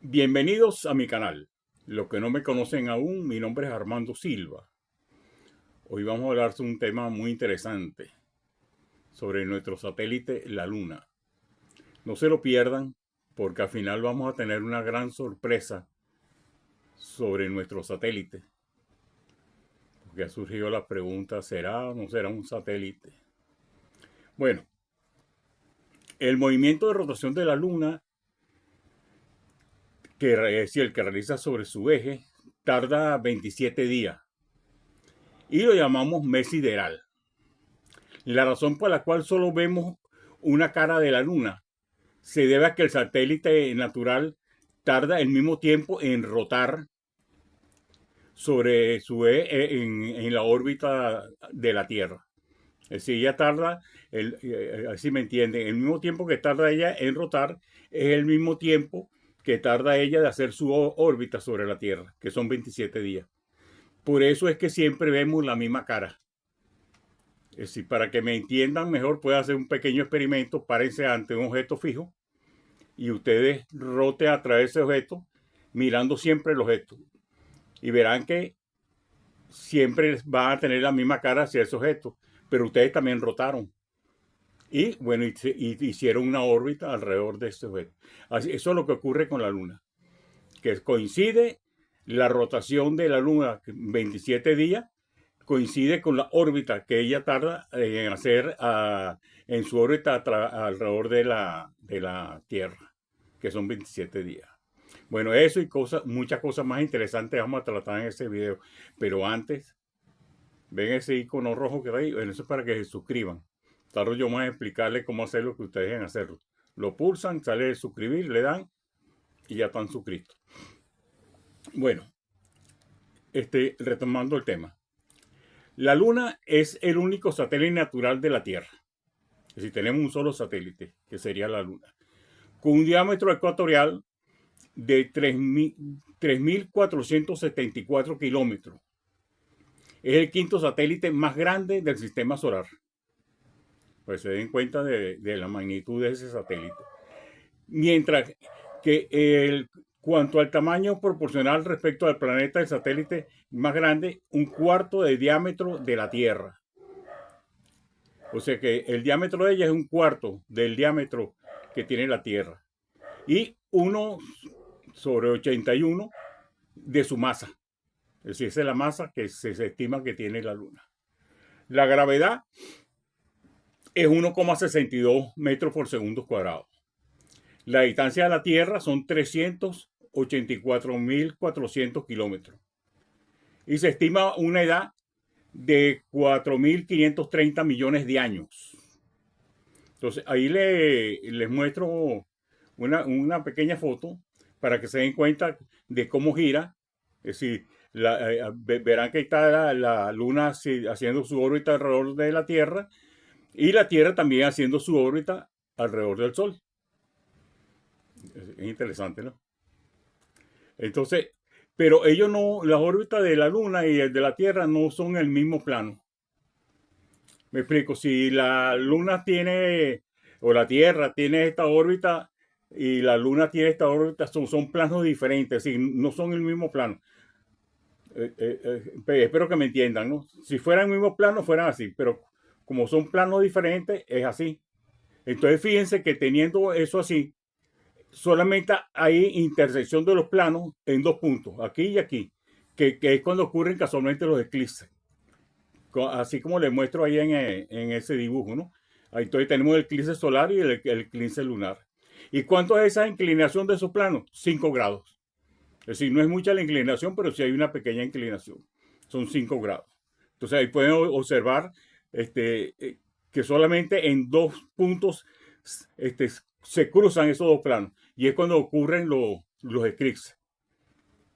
Bienvenidos a mi canal. Los que no me conocen aún, mi nombre es Armando Silva. Hoy vamos a hablar de un tema muy interesante sobre nuestro satélite, la Luna. No se lo pierdan porque al final vamos a tener una gran sorpresa sobre nuestro satélite. Porque ha surgido la pregunta, ¿será o no será un satélite? Bueno, el movimiento de rotación de la Luna, que es decir, el que realiza sobre su eje, tarda 27 días y lo llamamos mes sideral. La razón por la cual solo vemos una cara de la Luna se debe a que el satélite natural tarda el mismo tiempo en rotar sobre su eje en la órbita de la Tierra. Es decir, ella tarda, así me entienden, el mismo tiempo que tarda ella en rotar es el mismo tiempo que tarda ella de hacer su órbita sobre la Tierra, que son 27 días. Por eso es que siempre vemos la misma cara. Es decir, para que me entiendan mejor, puedo hacer un pequeño experimento. Párense ante un objeto fijo y ustedes roten a través de ese objeto, mirando siempre el objeto. Y verán que siempre van a tener la misma cara hacia ese objeto, pero ustedes también rotaron. Y bueno, hicieron una órbita alrededor de ese objeto. Eso es lo que ocurre con la Luna, que coincide la rotación de la Luna 27 días coincide con la órbita que ella tarda en hacer en su órbita alrededor de la Tierra, que son 27 días. Bueno, eso y muchas cosas más interesantes vamos a tratar en ese video. Pero antes, ven ese icono rojo que hay, bueno, eso es para que se suscriban. Claro, yo voy a explicarles cómo hacer lo que ustedes deben hacerlo. Lo pulsan, sale de suscribir, le dan y ya están suscritos. Bueno, retomando el tema. La Luna es el único satélite natural de la Tierra. Es decir, tenemos un solo satélite, que sería la Luna, con un diámetro ecuatorial de 3.474 kilómetros. Es el quinto satélite más grande del sistema solar. Pues se den cuenta de la magnitud de ese satélite. Mientras que cuanto al tamaño proporcional respecto al planeta, el satélite más grande, un cuarto de diámetro de la Tierra. O sea que el diámetro de ella es un cuarto del diámetro que tiene la Tierra. Y 1/81 de su masa. Es decir, esa es la masa que se estima que tiene la Luna. La gravedad es 1,62 metros por segundo cuadrado. La distancia de la Tierra son 384.400 kilómetros. Y se estima una edad de 4.530 millones de años. Entonces, ahí les muestro una pequeña foto para que se den cuenta de cómo gira. Es decir, verán que está la Luna haciendo su órbita alrededor de la Tierra y la Tierra también haciendo su órbita alrededor del Sol. Es interesante, ¿no? Entonces, pero ellos no, las órbitas de la Luna y el de la Tierra no son el mismo plano. Me explico, si la Luna tiene, o la Tierra tiene esta órbita y la Luna tiene esta órbita, son planos diferentes, es decir, no son el mismo plano. Espero que me entiendan, ¿no? Si fueran el mismo plano, fueran así, pero como son planos diferentes, es así. Entonces, fíjense que teniendo eso así, solamente hay intersección de los planos en dos puntos, aquí y aquí, que es cuando ocurren casualmente los eclipses, así como les muestro ahí en ese dibujo, ¿no? Ahí tenemos el eclipse solar y el eclipse lunar. ¿Y cuánto es esa inclinación de esos planos? 5 grados. Es decir, no es mucha la inclinación, pero sí hay una pequeña inclinación. Son 5 grados. Entonces ahí pueden observar que solamente en dos puntos se cruzan esos dos planos. Y es cuando ocurren los eclipses.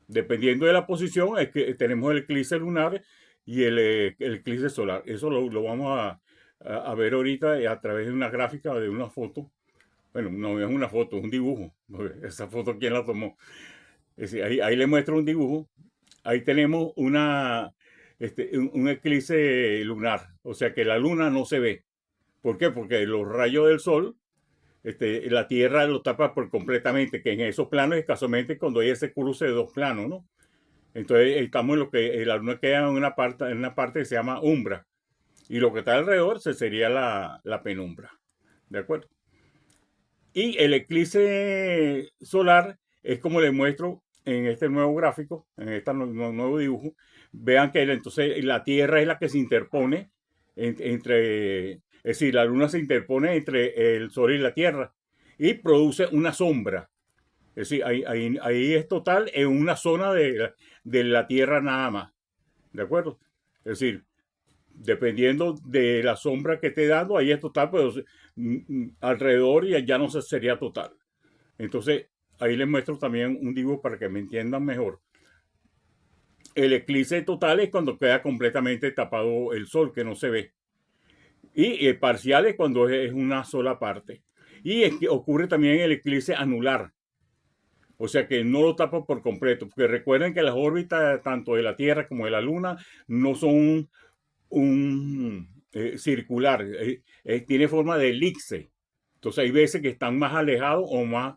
Dependiendo de la posición, es que tenemos el eclipse lunar y el eclipse solar. Eso lo vamos a ver ahorita a través de una gráfica, de una foto. Bueno, no es una foto, es un dibujo. Esa foto, ¿quién la tomó? Es decir, ahí le muestro un dibujo. Ahí tenemos un eclipse lunar. O sea que la luna no se ve. ¿Por qué? Porque los rayos del sol la Tierra lo tapa por completamente, que en esos planos escasamente cuando hay ese cruce de dos planos, ¿no? Entonces estamos en lo que la Luna queda en una parte que se llama umbra, y lo que está alrededor sería la penumbra, ¿de acuerdo? Y el eclipse solar es como les muestro en este nuevo gráfico, en este nuevo dibujo. Vean que entonces la Tierra es la que se interpone entre, es decir, la Luna se interpone entre el Sol y la Tierra y produce una sombra. Es decir, ahí es total en una zona de la Tierra nada más. ¿De acuerdo? Es decir, dependiendo de la sombra que esté dando, ahí es total, pero alrededor ya no sería total. Entonces, ahí les muestro también un dibujo para que me entiendan mejor. El eclipse total es cuando queda completamente tapado el sol, que no se ve. Y parcial es cuando es una sola parte. Y es que ocurre también el eclipse anular. O sea que no lo tapa por completo. Porque recuerden que las órbitas tanto de la Tierra como de la Luna no son circular. Tiene forma de elipse. Entonces hay veces que están más alejados o más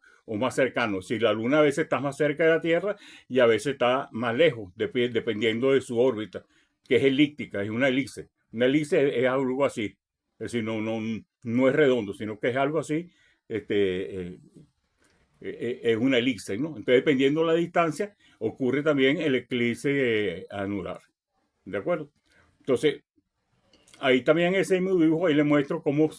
cercanos. Si la Luna a veces está más cerca de la Tierra y a veces está más lejos, dependiendo de su órbita, que es elíptica, es una elipse. Una elipse es algo así. Es decir, no es redondo, sino que es algo así. Es una elipse, ¿no? Entonces, dependiendo de la distancia, ocurre también el eclipse anular. ¿De acuerdo? Entonces, ahí también ese mismo dibujo, ahí le muestro cómo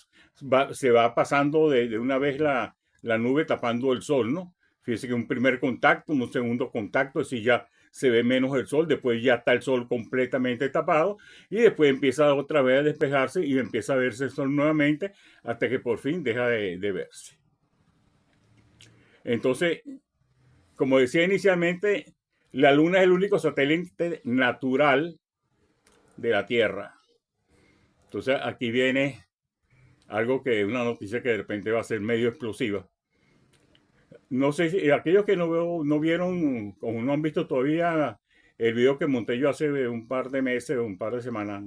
se va pasando de una vez la nube tapando el sol, ¿no? Fíjense que un primer contacto, un segundo contacto, así ya se ve menos el sol, después ya está el sol completamente tapado y después empieza otra vez a despejarse y empieza a verse el sol nuevamente hasta que por fin deja de verse. Entonces, como decía inicialmente, la Luna es el único satélite natural de la Tierra. Entonces, aquí viene algo que una noticia que de repente va a ser medio explosiva. No sé si aquellos que no vieron o no han visto todavía el video que monté yo hace un par de meses o un par de semanas,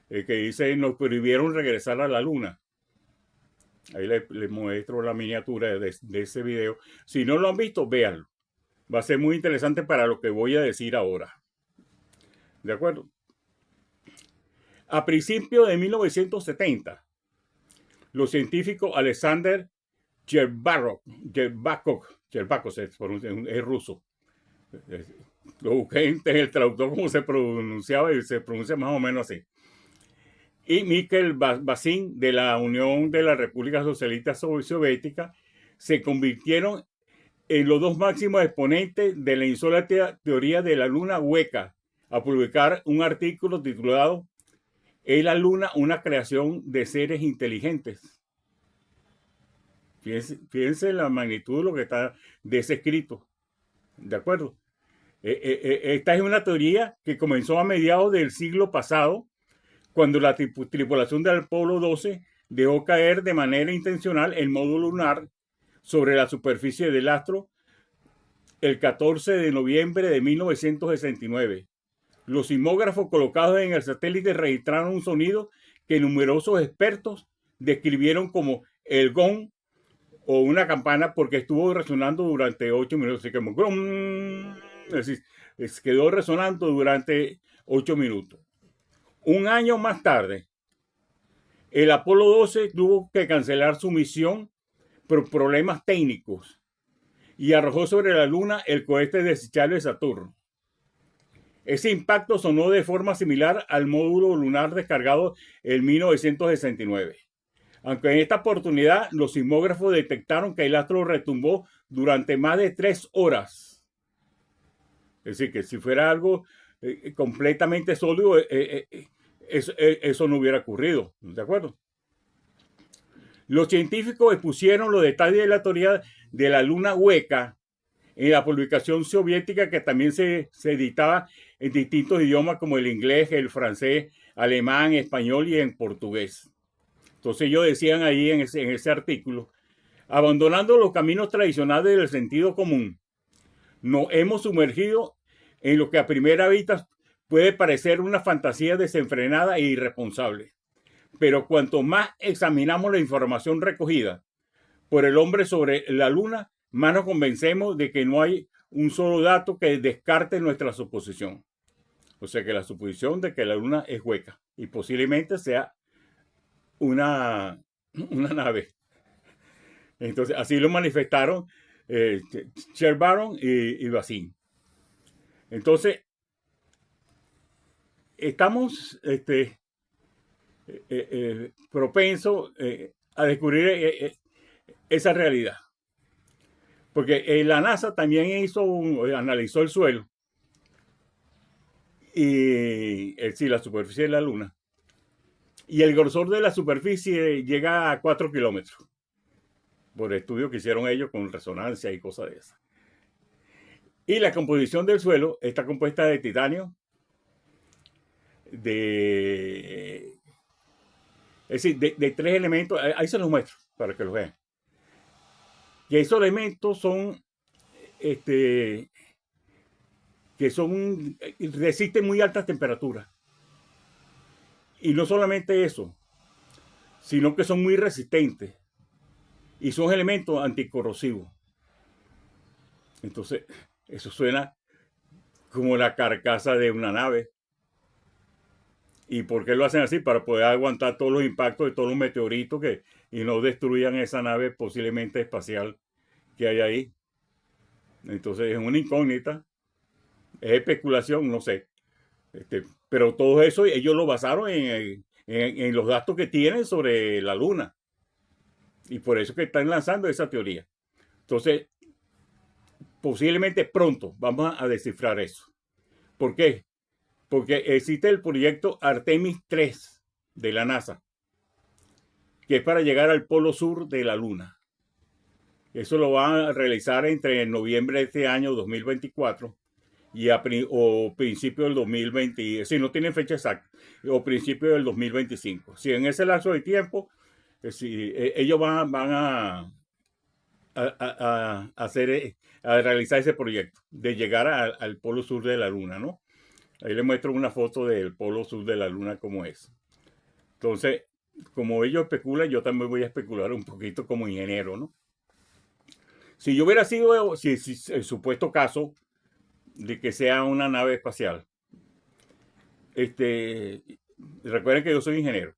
que dice nos prohibieron regresar a la Luna. Ahí les muestro la miniatura de ese video. Si no lo han visto, véanlo. Va a ser muy interesante para lo que voy a decir ahora. ¿De acuerdo? A principios de 1970, los científicos Alexander Yerbakov es ruso. Lo busqué en el traductor como se pronunciaba y se pronuncia más o menos así. Y Mikhail Basin de la Unión de la República Socialista Soviética se convirtieron en los dos máximos exponentes de la insólita teoría de la luna hueca, a publicar un artículo titulado ¿Es la luna una creación de seres inteligentes? Fíjense la magnitud de lo que está de ese escrito. ¿De acuerdo? Esta es una teoría que comenzó a mediados del siglo pasado, cuando la tripulación del Apolo 12 dejó caer de manera intencional el módulo lunar sobre la superficie del astro el 14 de noviembre de 1969. Los sismógrafos colocados en el satélite registraron un sonido que numerosos expertos describieron como el gong o una campana porque estuvo resonando durante 8 minutos. Así como es decir, quedó resonando durante 8 minutos. Un año más tarde, el Apolo 12 tuvo que cancelar su misión por problemas técnicos y arrojó sobre la Luna el cohete desechable Saturno. Ese impacto sonó de forma similar al módulo lunar descargado en 1969. Aunque en esta oportunidad los sismógrafos detectaron que el astro retumbó durante más de 3 horas. Es decir, que si fuera algo completamente sólido, eso no hubiera ocurrido. ¿De acuerdo? Los científicos expusieron los detalles de la teoría de la luna hueca en la publicación soviética que también se editaba en distintos idiomas como el inglés, el francés, alemán, español y en portugués. Entonces ellos decían ahí en ese artículo, abandonando los caminos tradicionales del sentido común, nos hemos sumergido en lo que a primera vista puede parecer una fantasía desenfrenada e irresponsable. Pero cuanto más examinamos la información recogida, por el hombre sobre la luna, más nos convencemos de que no hay un solo dato que descarte nuestra suposición. O sea que la suposición de que la luna es hueca y posiblemente sea una, una nave. Entonces, así lo manifestaron Sherbaron y Bassin. Entonces, estamos propensos a descubrir esa realidad. Porque la NASA también analizó el suelo y la superficie de la Luna. Y el grosor de la superficie llega a 4 kilómetros, por estudios que hicieron ellos con resonancia y cosas de esas. Y la composición del suelo está compuesta de titanio, es decir, de 3 elementos. Ahí se los muestro para que los vean. Y esos elementos son, que resisten muy altas temperaturas. Y no solamente eso, sino que son muy resistentes y son elementos anticorrosivos. Entonces, eso suena como la carcasa de una nave. ¿Y por qué lo hacen así? Para poder aguantar todos los impactos de todos los meteoritos y no destruyan esa nave posiblemente espacial que hay ahí. Entonces, es una incógnita, es especulación, no sé. Pero todo eso ellos lo basaron en los datos que tienen sobre la Luna. Y por eso que están lanzando esa teoría. Entonces, posiblemente pronto vamos a descifrar eso. ¿Por qué? Porque existe el proyecto Artemis 3 de la NASA, que es para llegar al polo sur de la Luna. Eso lo van a realizar entre noviembre de este año 2024 o principio del 2020, si no tienen fecha exacta, o principio del 2025. Si en ese lapso de tiempo, ellos van a realizar ese proyecto de llegar al polo sur de la Luna, ¿no? Ahí les muestro una foto del polo sur de la Luna como es. Entonces, como ellos especulan, yo también voy a especular un poquito como ingeniero, ¿no? Si yo hubiera sido, si el supuesto caso de que sea una nave espacial, recuerden que yo soy ingeniero.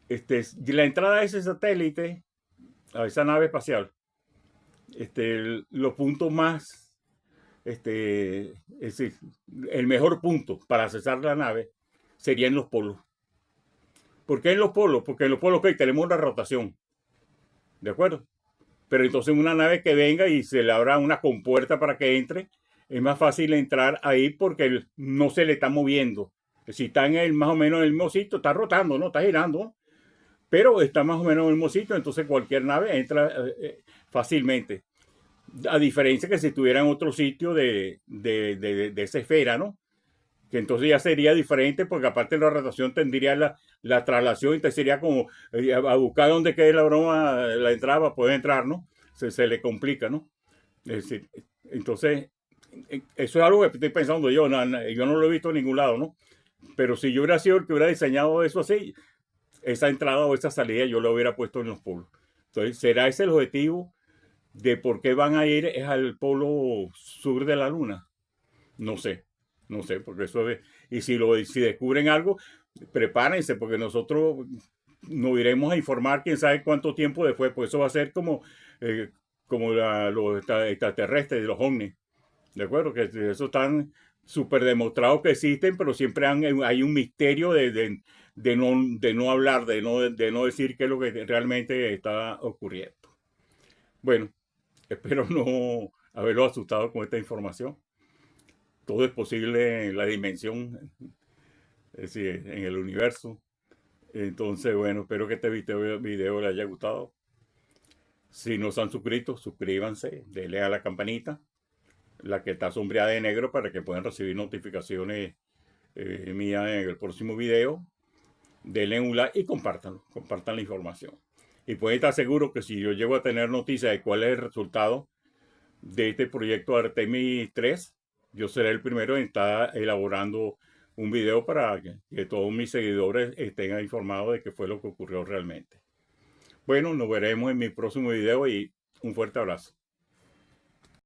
La entrada a ese satélite, a esa nave espacial, los puntos más, es decir, el mejor punto para accesar la nave sería en los polos. ¿Por qué en los polos? Porque en los polos tenemos una rotación, ¿de acuerdo? Pero entonces una nave que venga y se le abra una compuerta para que entre, es más fácil entrar ahí porque no se le está moviendo. Si está más o menos en el mismo sitio, está rotando, ¿no? Está girando, pero está más o menos en el mismo sitio, entonces cualquier nave entra fácilmente. A diferencia que si estuviera en otro sitio de esa esfera, ¿no? Que entonces ya sería diferente porque aparte de la rotación tendría la traslación y te sería como a buscar dónde quede la broma, la entrada para poder entrar, ¿no? Se le complica, ¿no? Es decir, entonces, eso es algo que estoy pensando yo, yo no lo he visto en ningún lado, ¿no? Pero si yo hubiera sido el que hubiera diseñado eso así, esa entrada o esa salida yo lo hubiera puesto en los polos. Entonces, ¿será ese el objetivo de por qué van a ir es al polo sur de la Luna? No sé, no sé, porque eso es, y si descubren algo, prepárense, porque nosotros nos iremos a informar quién sabe cuánto tiempo después, pues eso va a ser como los extraterrestres, los ovnis, ¿de acuerdo? Que eso están súper demostrados que existen, pero siempre hay un misterio de no hablar, de no decir qué es lo que realmente está ocurriendo. Bueno, espero no haberlo asustado con esta información. Todo es posible en la dimensión, es decir, en el universo. Entonces, bueno, espero que este video les haya gustado. Si no se han suscrito, suscríbanse, denle a la campanita, la que está sombreada de negro para que puedan recibir notificaciones mías en el próximo video. Denle un like y compártanlo, compartan la información. Y pueden estar seguros que si yo llego a tener noticias de cuál es el resultado de este proyecto Artemis 3, yo seré el primero en estar elaborando un video para que todos mis seguidores estén informados de qué fue lo que ocurrió realmente. Bueno, nos veremos en mi próximo video y un fuerte abrazo.